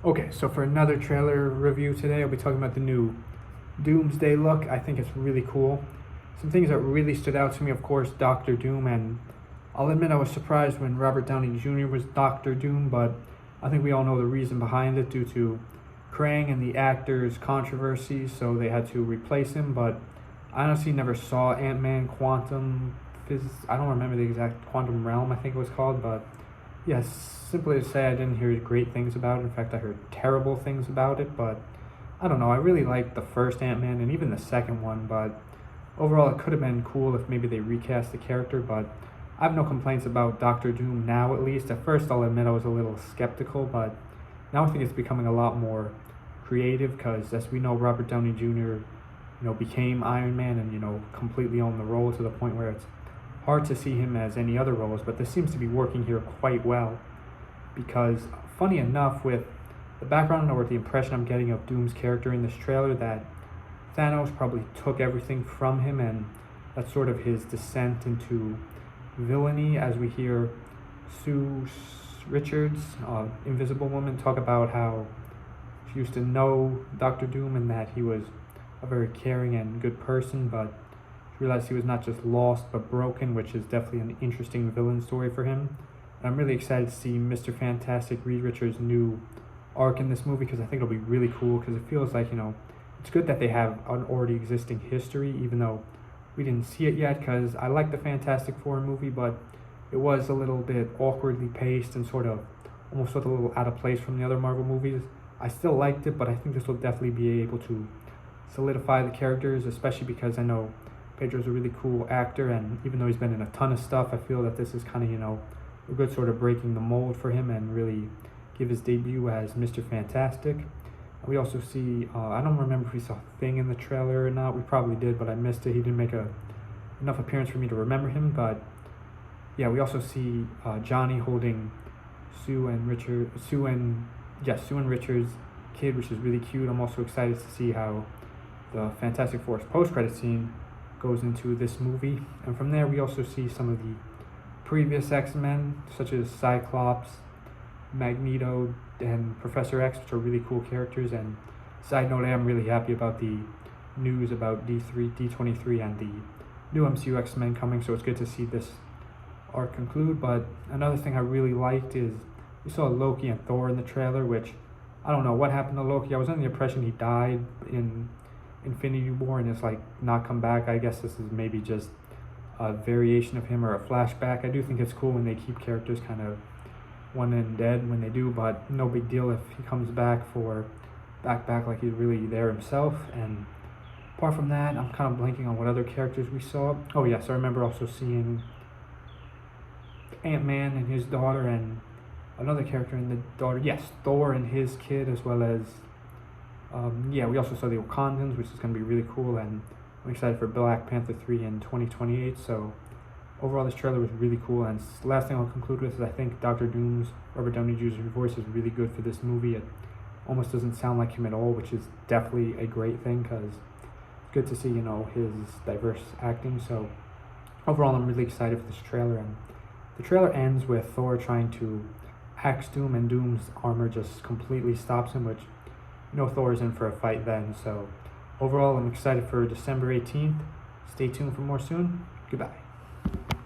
Okay, so for another trailer review today, I'll be talking about the new Doomsday look. I think it's really cool. Some things that really stood out to me, of course, Doctor Doom, and I'll admit I was surprised when Robert Downey Jr. was Doctor Doom, but I think we all know the reason behind it due to Krang and the actor's controversy, so they had to replace him, but I honestly never saw Ant-Man Quantum I don't remember the exact Quantum Realm, I think it was called, but yes, simply to say I didn't hear great things about it. In fact, I heard terrible things about it, but I don't know. I really liked the first Ant-Man and even the second one, but overall it could have been cool if maybe they recast the character, but I have no complaints about Doctor Doom now, at least. At first, I'll admit I was a little skeptical, but now I think it's becoming a lot more creative because, as we know, Robert Downey Jr., became Iron Man and, completely owned the role to the point where it's hard to see him as any other roles, but this seems to be working here quite well because, funny enough, with the background or the impression I'm getting of Doom's character in this trailer, that Thanos probably took everything from him, and that's sort of his descent into villainy, as we hear Sue Richards, Invisible Woman, talk about how she used to know Doctor Doom and that he was a very caring and good person, but she realized he was not just lost but broken, which is definitely an interesting villain story for him. And I'm really excited to see Mr. Fantastic, Reed Richards' new arc in this movie because I think it'll be really cool because it feels like, it's good that they have an already existing history, even though we didn't see it yet, because I like the Fantastic Four movie, but it was a little bit awkwardly paced and sort of almost felt a little out of place from the other Marvel movies. I still liked it, but I think this will definitely be able to solidify the characters, especially because I know Pedro's a really cool actor, and even though he's been in a ton of stuff, I feel that this is kind of, a good sort of breaking the mold for him and really give his debut as Mr. Fantastic. We also see, I don't remember if we saw Thing in the trailer or not. We probably did, but I missed it. He didn't make enough appearance for me to remember him. But yeah, we also see Johnny holding Sue and Richard's kid, which is really cute. I'm also excited to see how the Fantastic Four's post-credit scene goes into this movie. And from there, we also see some of the previous X-Men, such as Cyclops, Magneto, and Professor X, which are really cool characters. And side note, I am really happy about the news about D23, and the new MCU X-Men coming, so it's good to see this arc conclude. But another thing I really liked is we saw Loki and Thor in the trailer, which I don't know what happened to Loki. I was under the impression he died in Infinity War and it's like not come back. I guess this is maybe just a variation of him or a flashback. I do think it's cool when they keep characters kind of one and dead when they do, but no big deal if he comes back for back like he's really there himself. And apart from that, I'm kind of blanking on what other characters we saw. Oh yes, I remember also seeing Ant-Man and his daughter, and another character in the daughter. Yes, Thor and his kid, as well as we also saw the Wakandans, which is going to be really cool, and I'm excited for Black Panther 3 in 2028. So overall, this trailer was really cool. And last thing I'll conclude with is I think Doctor Doom's Robert Downey Jr.'s voice is really good for this movie. It almost doesn't sound like him at all, which is definitely a great thing because it's good to see, his diverse acting. So overall, I'm really excited for this trailer. And the trailer ends with Thor trying to axe Doom, and Doom's armor just completely stops him, which, Thor's in for a fight then. So overall, I'm excited for December 18th. Stay tuned for more soon. Goodbye.